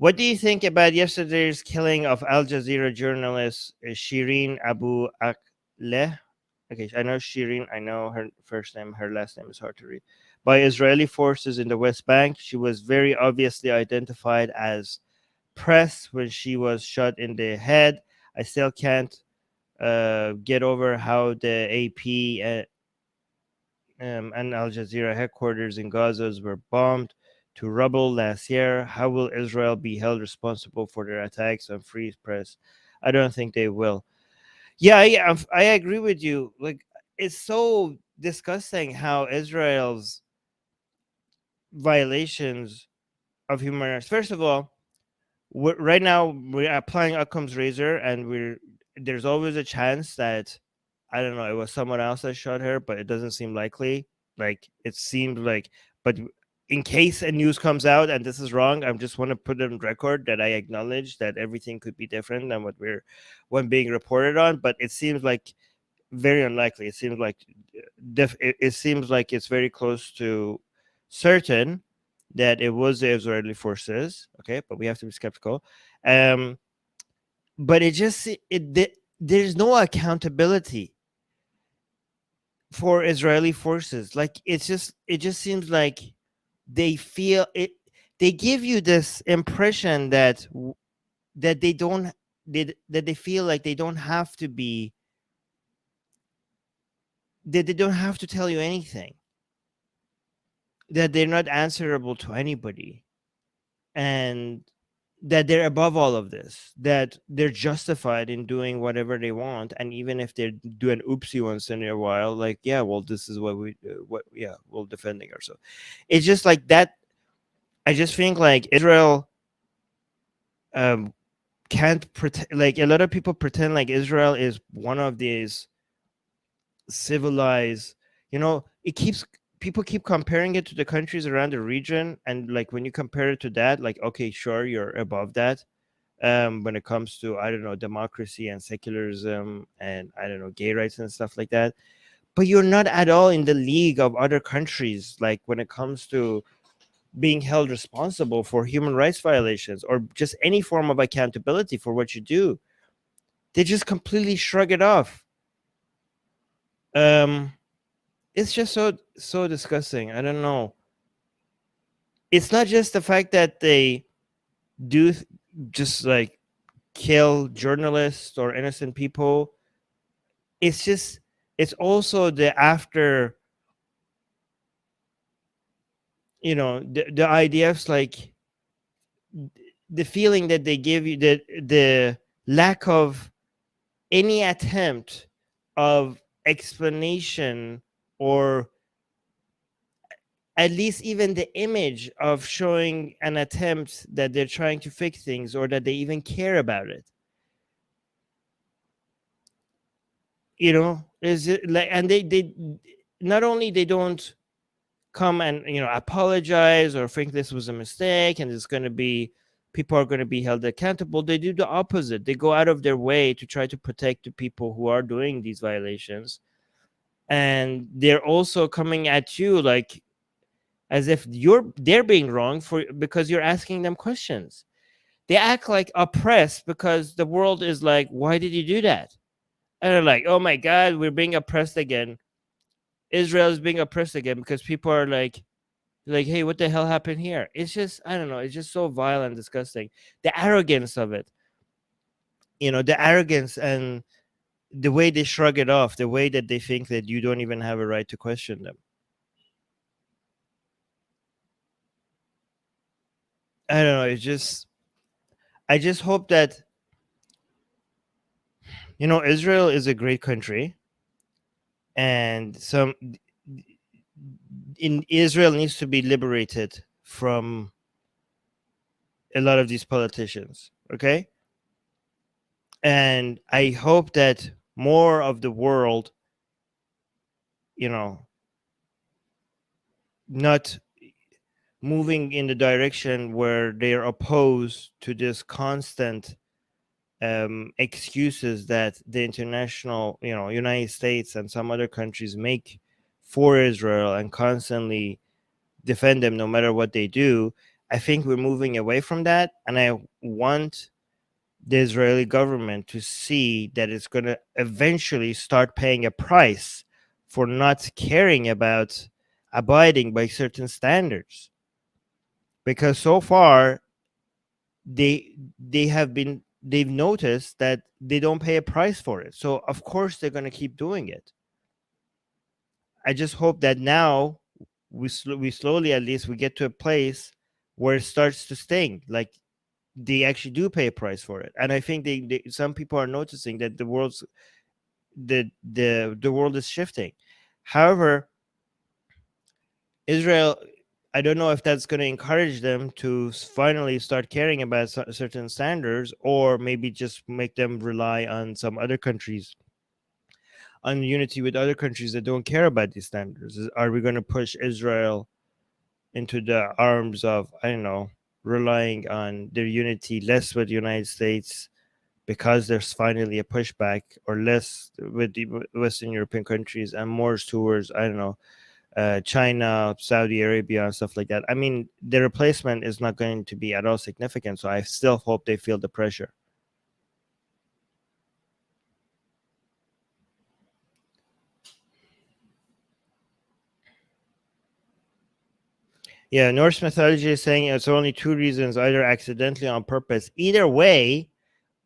What do you think about yesterday's killing of Al Jazeera journalist Shireen Abu Akleh? Okay, I know Shireen. I know her first name. Her last name is hard to read. By Israeli forces in the West Bank. She was very obviously identified as Press when she was shot in the head. I still can't get over how the AP and Al Jazeera headquarters in Gaza were bombed to rubble last year. How will Israel be held responsible for their attacks on free press? I don't think they will. Yeah, I agree with you. Like, it's so disgusting how Israel's violations of human rights. First of all, right now we're applying Occam's razor, and there's always a chance that, I don't know, it was someone else that shot her, but it doesn't seem likely. Like, it seemed like, but in case a news comes out and this is wrong, I just want to put it on record that I acknowledge that everything could be different than what being reported on. But it seems like very unlikely. It seems like it seems like it's very close to certain that it was the Israeli forces. Okay, but we have to be skeptical. Um, but there's no accountability for Israeli forces. Like, it just seems like they feel it. They give you this impression that that they don't that they feel like they don't have to be, that they don't have to tell you anything, that they're not answerable to anybody, and that they're above all of this, that they're justified in doing whatever they want. And even if they do an oopsie once in a while, like, yeah, well, this is what we what yeah, we're defending ourselves. It's just like that. I just think like Israel um can't pretend, like a lot of people pretend like Israel is one of these civilized, it keeps, people keep comparing it to the countries around the region, and like when you compare it to that, like, okay, sure, you're above that when it comes to, I don't know, democracy and secularism and, I don't know, gay rights and stuff like that, but you're not at all in the league of other countries, like when it comes to being held responsible for human rights violations or just any form of accountability for what you do. They just completely shrug it off. um it's just so disgusting. I don't know. It's not just the fact that they do just like kill journalists or innocent people. It's just, it's also the after, the ideas, like the feeling that they give you, the lack of any attempt of explanation, or at least even the image of showing an attempt that they're trying to fix things or that they even care about it. Is it like, and they not only they don't come and apologize or think this was a mistake and it's going to be, people are going to be held accountable. They do the opposite. They go out of their way to try to protect the people who are doing these violations, and they're also coming at you like as if they're being wrong for, because you're asking them questions. They act like oppressed because the world is like, why did you do that? And they're like, oh my god, we're being oppressed again. Israel is being oppressed again because people are like, hey, what the hell happened here? It's just, I don't know, it's just so vile and disgusting. The arrogance of it, the arrogance and the way they shrug it off, the way that they think that you don't even have a right to question them. I don't know. I just hope that, Israel is a great country, and in Israel needs to be liberated from a lot of these politicians. Okay. And I hope that more of the world, you know, not moving in the direction where they're opposed to this constant excuses that the international, United States and some other countries make for Israel and constantly defend them no matter what they do. I think we're moving away from that, and I want the Israeli government to see that it's going to eventually start paying a price for not caring about abiding by certain standards, because so far they've noticed that they don't pay a price for it, so of course they're going to keep doing it. I just hope that now we slowly, at least, we get to a place where it starts to sting, like they actually do pay a price for it. And I think some people are noticing that the world is shifting. However, Israel, I don't know if that's going to encourage them to finally start caring about certain standards, or maybe just make them rely on some other countries, on unity with other countries that don't care about these standards. Are we going to push Israel into the arms of, I don't know, relying on their unity less with the United States because there's finally a pushback, or less with the Western European countries and more towards, I don't know, China, Saudi Arabia, and stuff like that? I mean, the replacement is not going to be at all significant, so I still hope they feel the pressure. Yeah, Norse mythology is saying it's only two reasons, either accidentally or on purpose. Either way,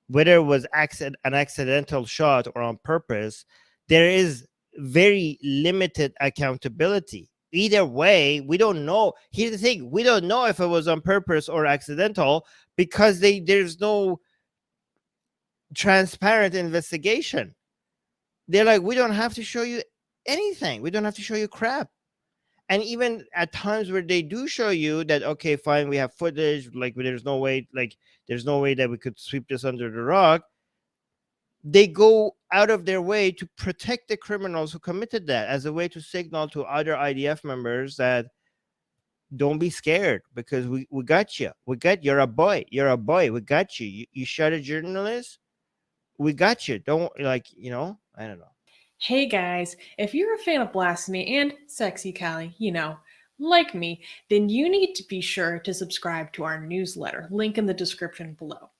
whether it was an accidental shot or on purpose, there is very limited accountability. Either way, we don't know. Here's the thing: we don't know if it was on purpose or accidental, because there's no transparent investigation. They're like, we don't have to show you anything. We don't have to show you crap. And even at times where they do show you that, okay, fine, we have footage, like there's no way that we could sweep this under the rug, they go out of their way to protect the criminals who committed that, as a way to signal to other IDF members that don't be scared, because we got you. You're a boy. We got you. You shot a journalist. We got you. Don't, like, I don't know. Hey guys, if you're a fan of Blasphemy and Sexy Callie, like me, then you need to be sure to subscribe to our newsletter, link in the description below.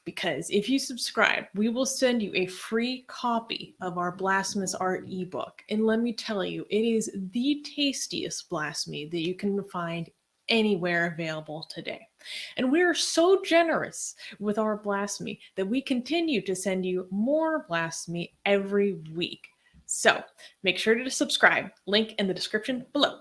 Because if you subscribe, we will send you a free copy of our Blasphemous Art ebook. And let me tell you, it is the tastiest blasphemy that you can find anywhere available today. And we are so generous with our blasphemy that we continue to send you more blasphemy every week. So make sure to subscribe, link in the description below.